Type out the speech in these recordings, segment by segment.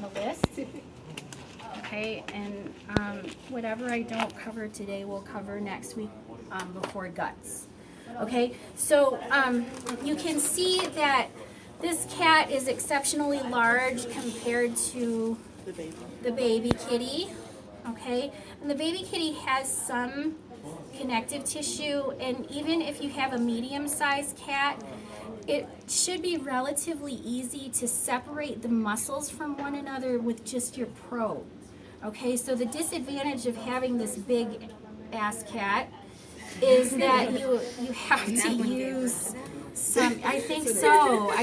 the list. Okay, and whatever I don't cover today, we'll cover next week before guts. Okay, so you can see that this cat is exceptionally large compared to the baby kitty. Okay, and the baby kitty has some connective tissue, and even if you have a medium-sized cat, it should be relatively easy to separate the muscles from one another with just your probe. Okay, so the disadvantage of having this big ass cat is that you have to use some. I think so.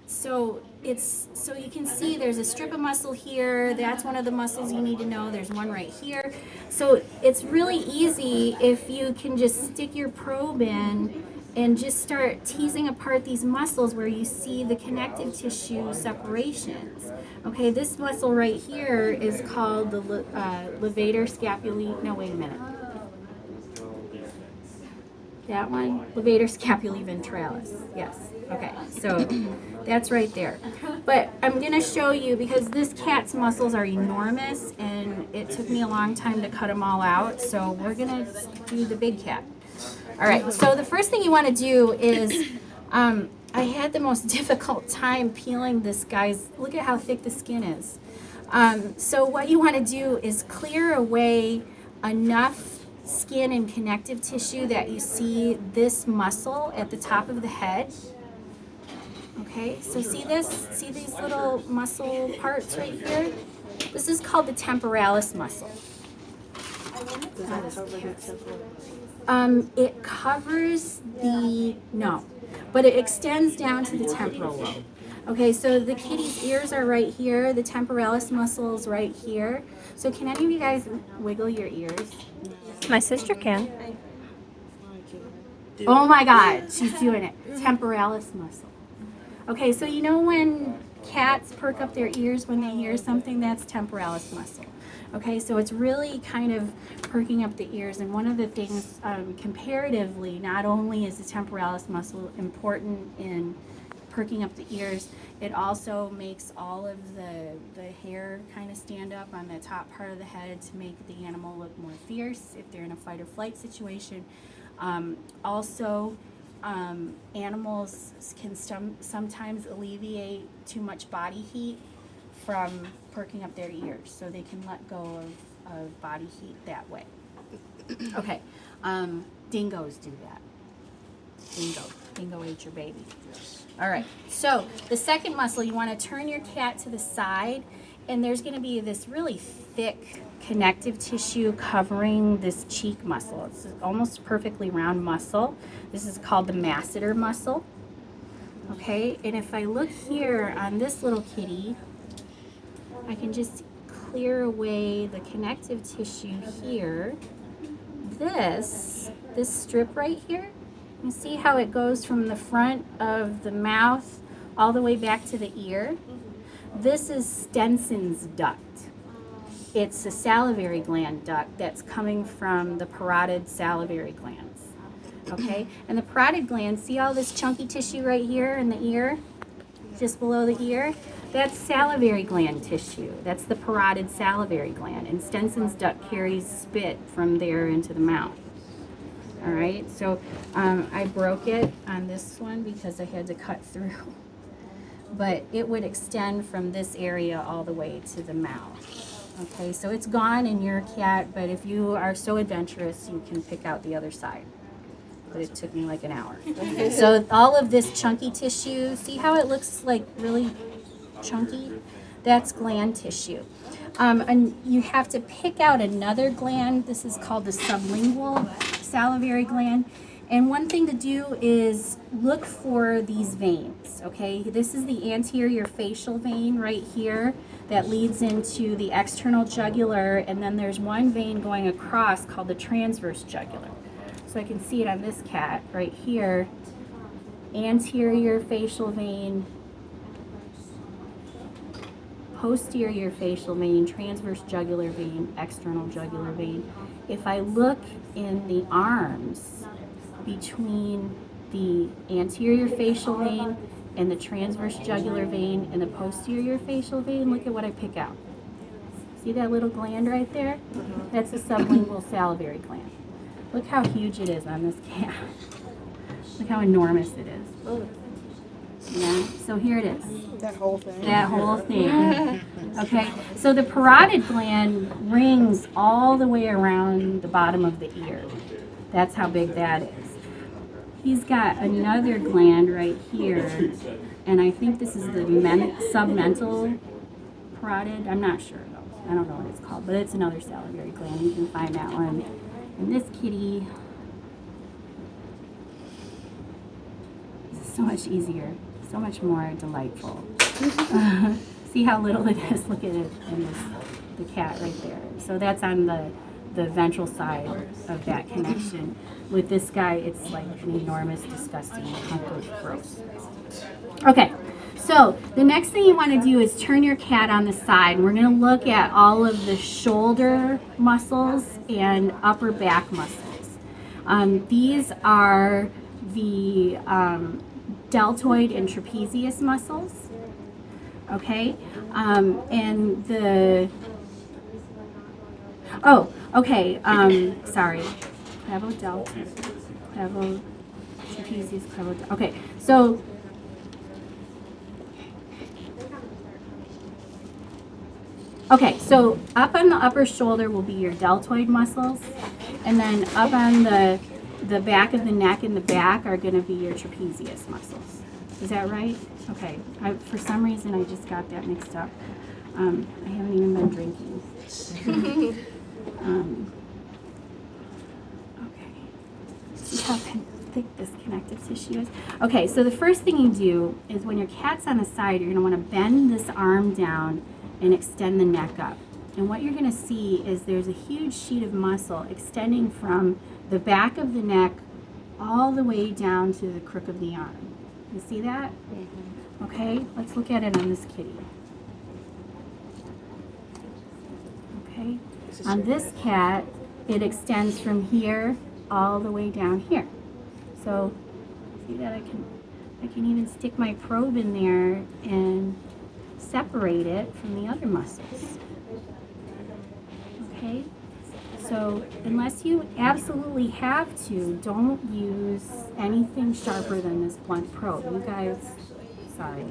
So you can see there's a strip of muscle here. That's one of the muscles you need to know. There's one right here. So it's really easy if you can just stick your probe in and just start teasing apart these muscles where you see the connective tissue separations. Okay, this muscle right here is called the levator scapulae. No, wait a minute. That one, levator scapulae ventralis. Yes. Okay, so that's right there. But I'm going to show you, because this cat's muscles are enormous and it took me a long time to cut them all out, so we're going to do the big cat. All right, so the first thing you want to do is, I had the most difficult time peeling this guy's, look at how thick the skin is. So what you want to do is clear away enough skin and connective tissue that you see this muscle at the top of the head. Okay, so see this? See these little muscle parts right here? This is called the temporalis muscle. It covers the, no, but it extends down to the temporal lobe. Okay, so the kitty's ears are right here, the temporalis muscle is right here. So can any of you guys wiggle your ears? My sister can. Oh my God, she's doing it. Temporalis muscle. Okay, so you know when cats perk up their ears when they hear something? That's temporalis muscle. Okay, so it's really kind of perking up the ears, and one of the things comparatively, not only is the temporalis muscle important in perking up the ears, it also makes all of the hair kind of stand up on the top part of the head to make the animal look more fierce if they're in a fight or flight situation. Animals can sometimes alleviate too much body heat from perking up their ears, so they can let go of body heat that way. Okay, dingoes do that. Dingo ate your baby. All right, so the second muscle, you want to turn your cat to the side, and there's going to be this really thick connective tissue covering this cheek muscle. It's almost perfectly round muscle. This is called the masseter muscle. Okay, and if I look here on this little kitty, I can just clear away the connective tissue here. This strip right here, you see how it goes from the front of the mouth all the way back to the ear? This is Stenson's duct. It's a salivary gland duct that's coming from the parotid salivary glands. Okay, and the parotid gland, see all this chunky tissue right here in the ear, just below the ear? That's salivary gland tissue. That's the parotid salivary gland, and Stenson's duct carries spit from there into the mouth. All right, so I broke it on this one because I had to cut through, but it would extend from this area all the way to the mouth. Okay, so it's gone in your cat, but if you are so adventurous, you can pick out the other side. But it took me like an hour. So all of this chunky tissue, see how it looks like really chunky? That's gland tissue. And you have to pick out another gland. This is called the sublingual salivary gland. And one thing to do is look for these veins, okay? This is the anterior facial vein right here that leads into the external jugular, and then there's one vein going across called the transverse jugular. So I can see it on this cat right here. Anterior facial vein, posterior facial vein, transverse jugular vein, external jugular vein. If I look in the arms between the anterior facial vein and the transverse jugular vein and the posterior facial vein, look at what I pick out. See that little gland right there? That's the sublingual salivary gland. Look how huge it is on this cat. Look how enormous it is. Yeah, so here it is. That whole thing. That whole thing. Okay, so the parotid gland rings all the way around the bottom of the ear. That's how big that is. He's got another gland right here, and I think this is the submental parotid. I'm not sure though. I don't know what it's called, but it's another salivary gland. You can find that one in this kitty. This is so much easier, so much more delightful. See how little it is? Look at it in the cat right there. So that's on the ventral side of that connection. With this guy, it's like an enormous, disgusting hunk of gross. Okay, so the next thing you want to do is turn your cat on the side. We're going to look at all of the shoulder muscles and upper back muscles. These are the deltoid and trapezius muscles. Okay, and the, sorry, clavodeltoid, trapezius, clavodeltoid. Okay, so up on the upper shoulder will be your deltoid muscles, and then up on the back of the neck and the back are going to be your trapezius muscles. Is that right? Okay. For some reason, I just got that mixed up. I haven't even been drinking. Okay. See how thick this connective tissue is? Okay, so the first thing you do is when your cat's on the side, you're going to want to bend this arm down and extend the neck up. And what you're going to see is there's a huge sheet of muscle extending from the back of the neck all the way down to the crook of the arm. You see that? Okay, let's look at it on this kitty. Okay, on this cat, it extends from here all the way down here. So, see that I can even stick my probe in there and separate it from the other muscles. Okay, so unless you absolutely have to, don't use anything sharper than this blunt probe. You guys, sorry.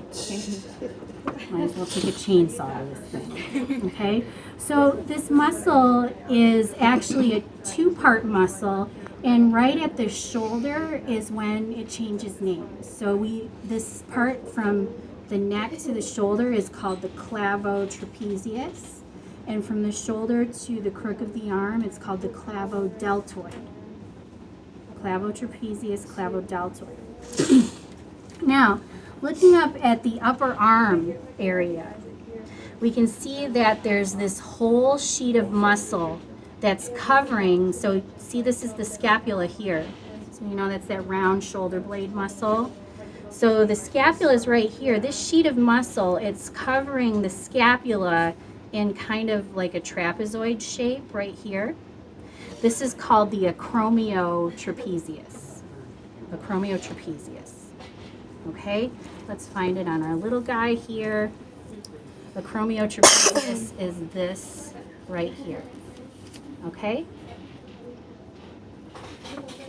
Might as well take a chainsaw to this thing. Okay, so this muscle is actually a two-part muscle, and right at the shoulder is when it changes names. So this part from the neck to the shoulder is called the clavotrapezius. And from the shoulder to the crook of the arm, it's called the clavodeltoid. Clavotrapezius, clavodeltoid. Now, looking up at the upper arm area, we can see that there's this whole sheet of muscle that's covering, so see this is the scapula here. So you know that's that round shoulder blade muscle. So the scapula is right here. This sheet of muscle, it's covering the scapula in kind of like a trapezoid shape right here. This is called the acromiotrapezius. Acromiotrapezius. Okay, let's find it on our little guy here. Acromiotrapezius is this right here. Okay?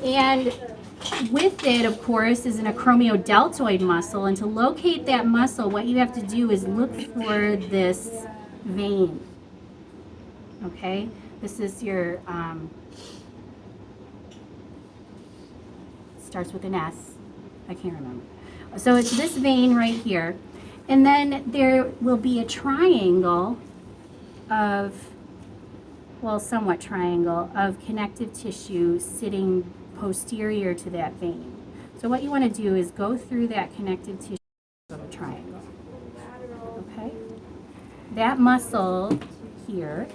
And with it, of course, is an acromiodeltoid muscle. And to locate that muscle, what you have to do is look for this vein. Okay? This is your, starts with an S. I can't remember. So it's this vein right here. And then there will be a triangle of, well, somewhat triangle of connective tissue sitting posterior to that vein. So what you want to do is go through that connective tissue of a triangle. Okay? That muscle here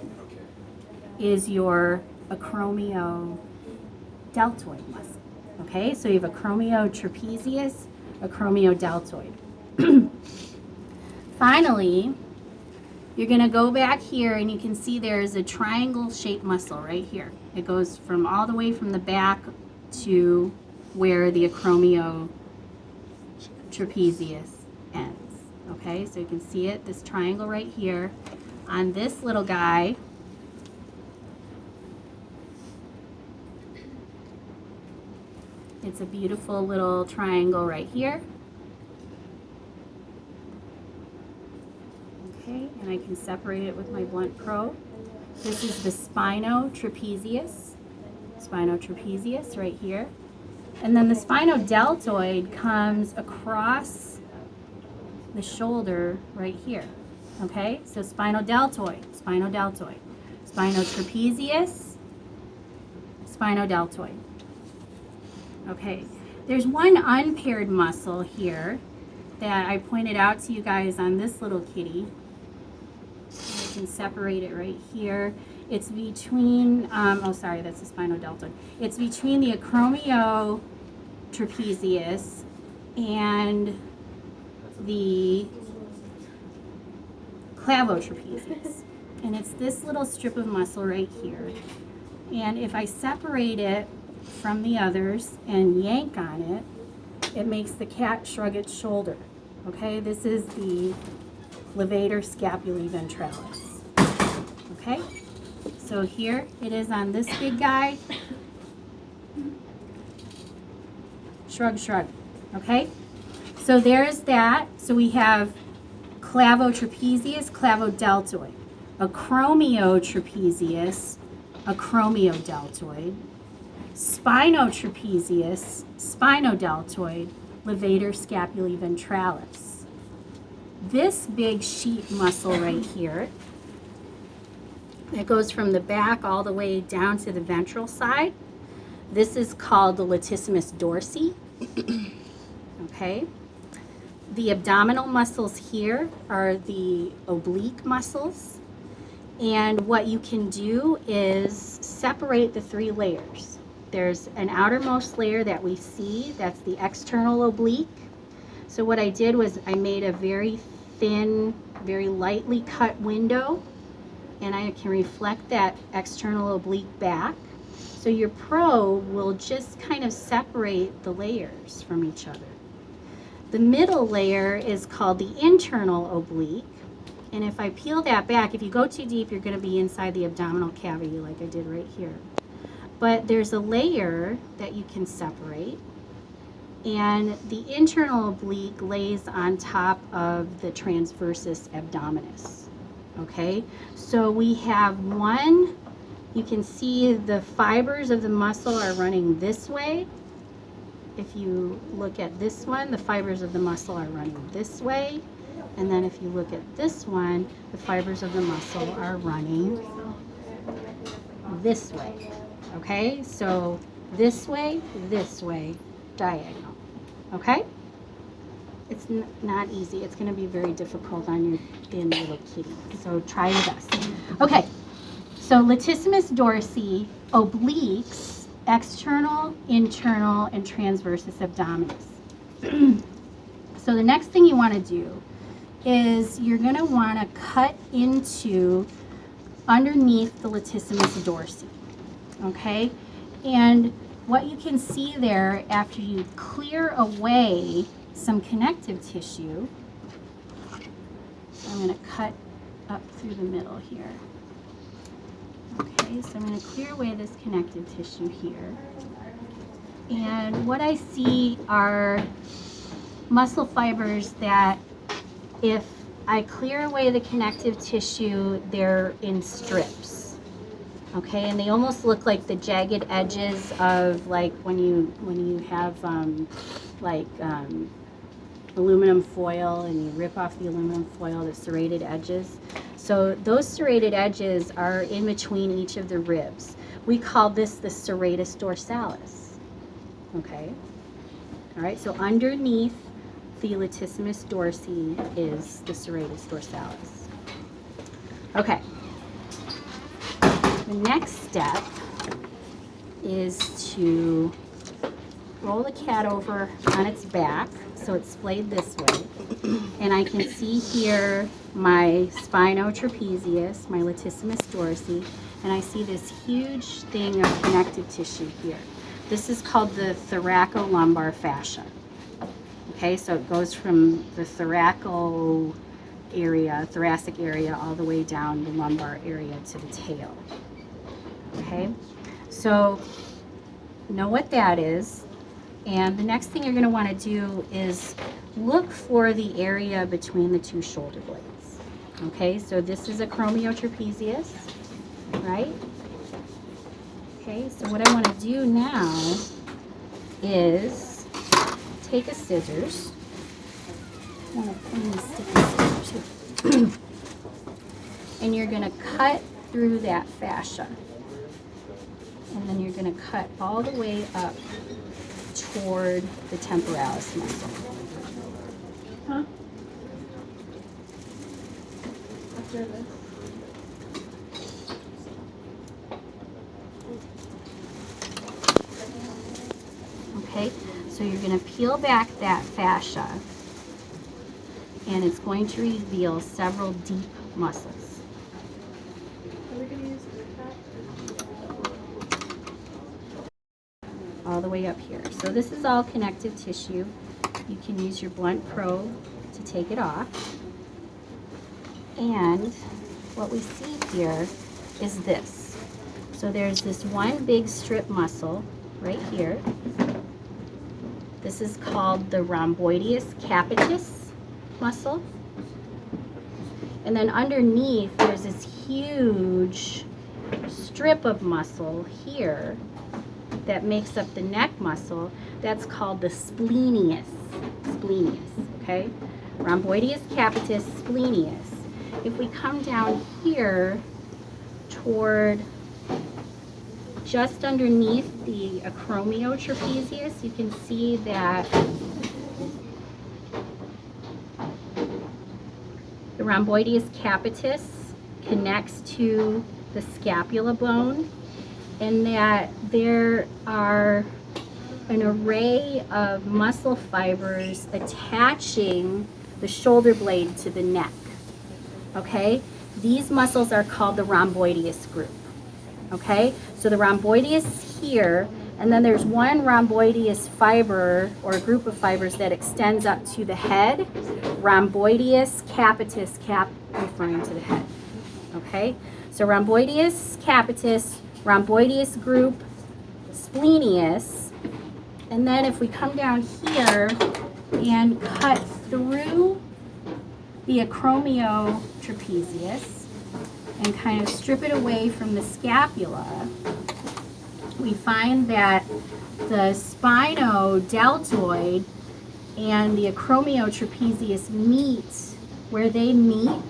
is your acromiodeltoid muscle. Okay? So you have acromiotrapezius, acromiodeltoid. Finally, you're going to go back here and you can see there's a triangle-shaped muscle right here. It goes from all the way from the back to where the acromiodeltoid trapezius ends. Okay, so you can see it, this triangle right here. On this little guy, it's a beautiful little triangle right here. Okay, and I can separate it with my blunt probe. This is the spinotrapezius right here. And then the spinodeltoid comes across the shoulder right here. Okay, so spinotrapezius, spinodeltoid. Okay, there's one unpaired muscle here that I pointed out to you guys on this little kitty. I can separate it right here. It's between, oh sorry, that's the spinodeltoid. It's between the acromiotrapezius and the clavotrapezius. And it's this little strip of muscle right here. And if I separate it from the others and yank on it, it makes the cat shrug its shoulder. Okay, this is the levator scapulae ventralis. Okay, so here it is on this big guy. Shrug, shrug. Okay, so there's that. So we have clavotrapezius, clavodeltoid, acromiotrapezius, acromiodeltoid, spinotrapezius, spinodeltoid, levator scapulae ventralis. This big sheet muscle right here, it goes from the back all the way down to the ventral side. This is called the latissimus dorsi. Okay. The abdominal muscles here are the oblique muscles. And what you can do is separate the three layers. There's an outermost layer that we see, that's the external oblique. So what I did was I made a very thin, very lightly cut window, and I can reflect that external oblique back. So your probe will just kind of separate the layers from each other. The middle layer is called the internal oblique. And if I peel that back, if you go too deep, you're going to be inside the abdominal cavity like I did right here. But there's a layer that you can separate. And the internal oblique lays on top of the transversus abdominis. Okay, so we have one, you can see the fibers of the muscle are running this way. If you look at this one, the fibers of the muscle are running this way. And then if you look at this one, the fibers of the muscle are running this way. Okay, so this way, diagonal. Okay? It's not easy. It's going to be very difficult on your thin little kitty. So try your best. Okay, so latissimus dorsi, obliques, external, internal, and transversus abdominis. So the next thing you want to do is you're going to want to cut into underneath the latissimus dorsi. Okay, and what you can see there after you clear away some connective tissue, so I'm going to cut up through the middle here. Okay, so I'm going to clear away this connective tissue here. And what I see are muscle fibers that if I clear away the connective tissue, they're in strips. Okay, and they almost look like the jagged edges of like when you have aluminum foil and you rip off the aluminum foil, the serrated edges. So those serrated edges are in between each of the ribs. We call this the serratus dorsalis. Okay, all right, so underneath the latissimus dorsi is the serratus dorsalis. Okay. The next step is to roll the cat over on its back so it's splayed this way. And I can see here my spinotrapezius, my latissimus dorsi, and I see this huge thing of connective tissue here. This is called the thoracolumbar fascia. Okay, so it goes from the thoracic area, all the way down the lumbar area to the tail. Okay, so know what that is. And the next thing you're going to want to do is look for the area between the two shoulder blades. Okay, so this is acromiotrapezius, right? Okay, so what I want to do now is take a scissors. I want to clean the sticky scissors here. And you're going to cut through that fascia. And then you're going to cut all the way up toward the temporalis muscle. Huh? After this. Okay, so you're going to peel back that fascia, and it's going to reveal several deep muscles. Are we going to use that? All the way up here. So this is all connective tissue. You can use your blunt probe to take it off. And what we see here is this. So there's this one big strip muscle right here. This is called the rhomboideus capitis muscle. And then underneath there's this huge strip of muscle here that makes up the neck muscle. That's called the splenius. Okay? Rhomboideus capitis, splenius. If we come down here toward just underneath the acromiotrapezius, you can see that the rhomboideus capitis connects to the scapula bone, and that there are an array of muscle fibers attaching the shoulder blade to the neck. Okay? These muscles are called the rhomboideus group. Okay? So the rhomboideus here, and then there's one rhomboideus fiber or group of fibers that extends up to the head. Rhomboideus capitis, cap referring to the head. Okay? So rhomboideus capitis, rhomboideus group, splenius, and then if we come down here and cut through the acromiotrapezius and kind of strip it away from the scapula, we find that the spinodeltoid and the acromiotrapezius meet. Where they meet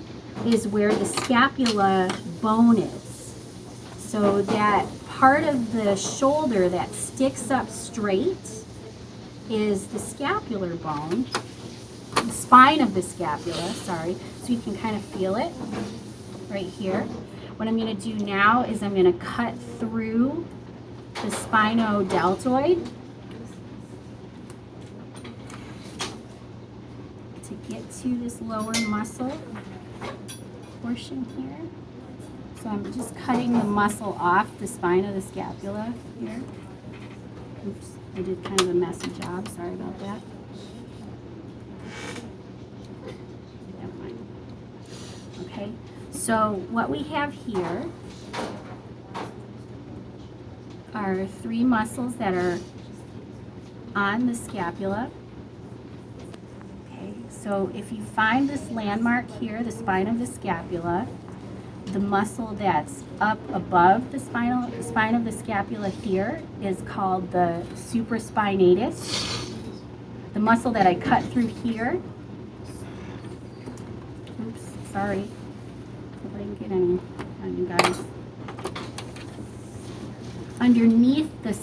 is where the scapula bone is. So that part of the shoulder that sticks up straight is the scapular bone, the spine of the scapula, sorry, so you can kind of feel it right here. What I'm going to do now is I'm going to cut through the spinodeltoid to get to this lower muscle portion here. So I'm just cutting the muscle off the spine of the scapula here. Oops, I did kind of a messy job. Sorry about that. Never mind. Okay, so what we have here are three muscles that are on the scapula. Okay, so if you find this landmark here, the spine of the scapula, the muscle that's up above the spine of the scapula here is called the supraspinatus. The muscle that I cut through here, oops, sorry, hope I didn't get any on you guys. Underneath the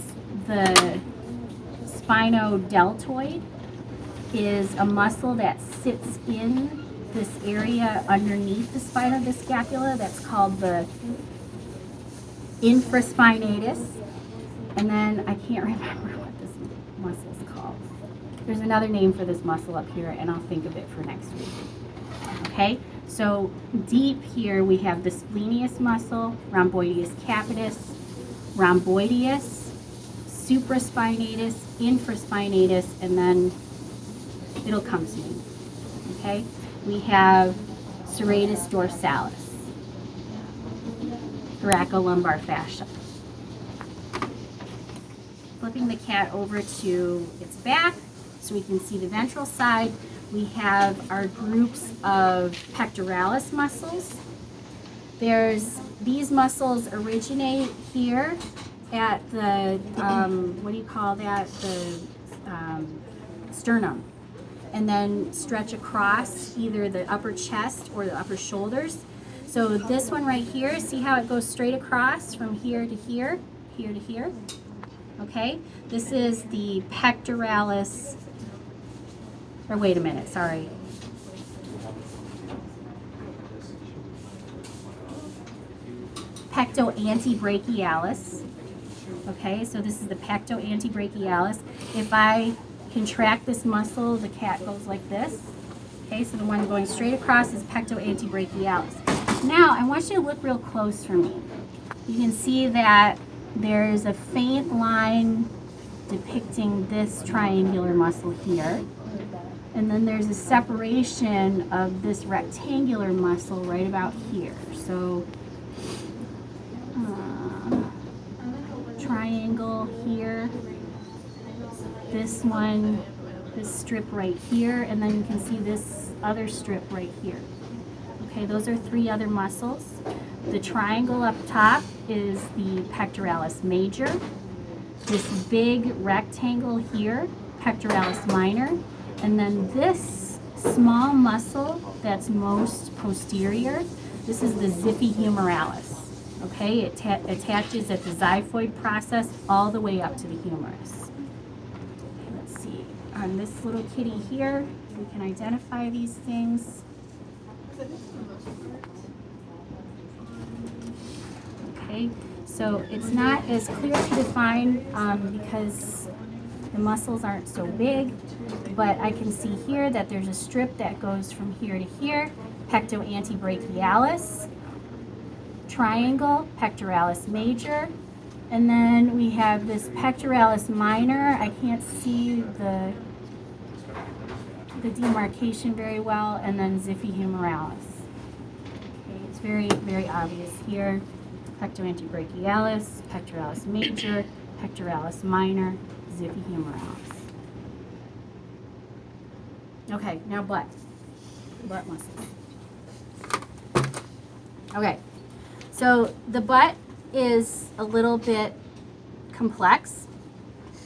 spinodeltoid is a muscle that sits in this area underneath the spine of the scapula that's called the infraspinatus. And then I can't remember what this muscle is called. There's another name for this muscle up here, and I'll think of it for next week. Okay, so deep here we have the splenius muscle, rhomboideus capitis, rhomboideus, supraspinatus, infraspinatus, and then it'll come to me. Okay? We have serratus dorsalis, thoracolumbar fascia. Flipping the cat over to its back so we can see the ventral side, we have our groups of pectoralis muscles. These muscles originate here at the, what do you call that? The sternum. And then stretch across either the upper chest or the upper shoulders. So this one right here, see how it goes straight across from here to here, here to here? Okay, this is the pectoralis, or wait a minute, sorry. Pectoantebrachialis. Okay, so this is the pectoantebrachialis. If I contract this muscle, the cat goes like this. Okay, so the one going straight across is pectoantebrachialis. Now, I want you to look real close for me. You can see that there's a faint line depicting this triangular muscle here. And then there's a separation of this rectangular muscle right about here. So, triangle here, this one, this strip right here, and then you can see this other strip right here. Okay, those are three other muscles. The triangle up top is the pectoralis major. This big rectangle here, pectoralis minor, and then this small muscle that's most posterior, this is the ziphiohumerus. Okay, it attaches at the xiphoid process all the way up to the humerus. Okay, let's see, on this little kitty here, we can identify these things. Okay, so it's not as clear to define because the muscles aren't so big, but I can see here that there's a strip that goes from here to here, pectoantebrachialis, triangle, pectoralis major, and then we have this pectoralis minor. I can't see the demarcation very well, and then ziphiohumerus. Okay, it's very, very obvious here. Pectoantebrachialis, pectoralis major, pectoralis minor, ziphiohumerus. Okay, now butt muscles. Okay. So the butt is a little bit complex.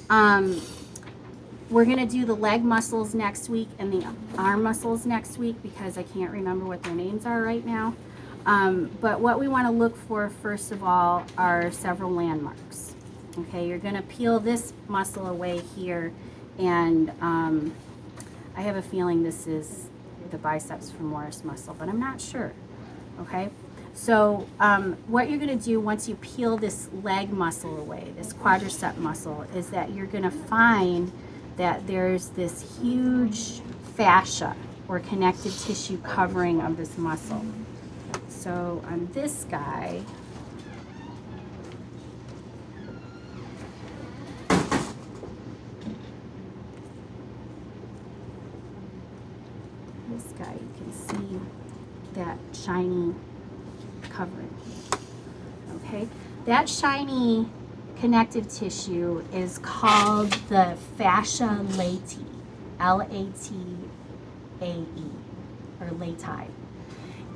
We're going to do the leg muscles next week and the arm muscles next week because I can't remember what their names are right now. But what we want to look for first of all are several landmarks. Okay, you're going to peel this muscle away here, and I have a feeling this is the biceps femoris muscle, but I'm not sure. Okay. So what you're going to do once you peel this leg muscle away, this quadricep muscle, is that you're going to find that there's this huge fascia or connective tissue covering of this muscle. So on this guy, you can see that shiny covering. Okay, that shiny connective tissue is called the fascia latae, L-A-T-A-E, or latae.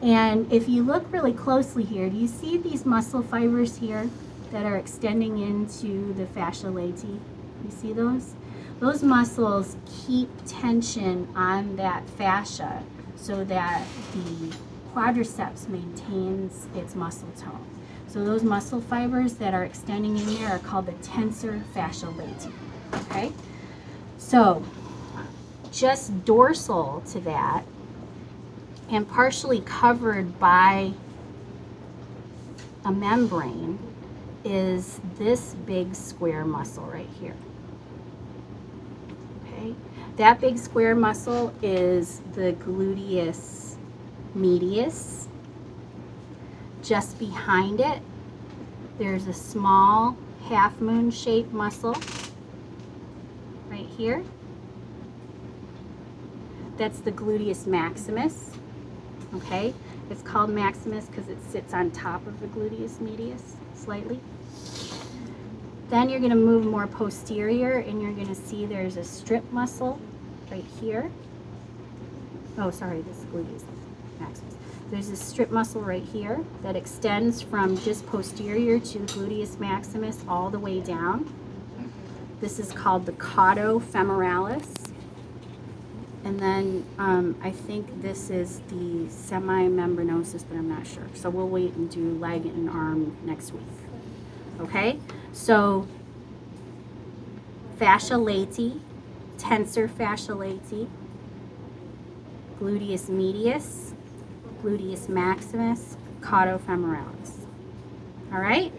And if you look really closely here, do you see these muscle fibers here that are extending into the fascia latae? You see those? Those muscles keep tension on that fascia so that the quadriceps maintains its muscle tone. So those muscle fibers that are extending in there are called the tensor fascia latae. Okay? So just dorsal to that and partially covered by a membrane is this big square muscle right here. Okay? That big square muscle is the gluteus medius. Just behind it, there's a small half moon shaped muscle right here. That's the gluteus maximus. Okay? It's called maximus because it sits on top of the gluteus medius slightly. Then you're going to move more posterior and you're going to see there's a strip muscle right here. Oh, sorry, this is gluteus maximus. There's a strip muscle right here that extends from just posterior to the gluteus maximus all the way down. This is called the caudofemoralis. And then I think this is the semimembranosus, but I'm not sure. So we'll wait and do leg and arm next week. Okay? So fascia latae, tensor fascia latae, gluteus medius, gluteus maximus, caudofemoralis. All right?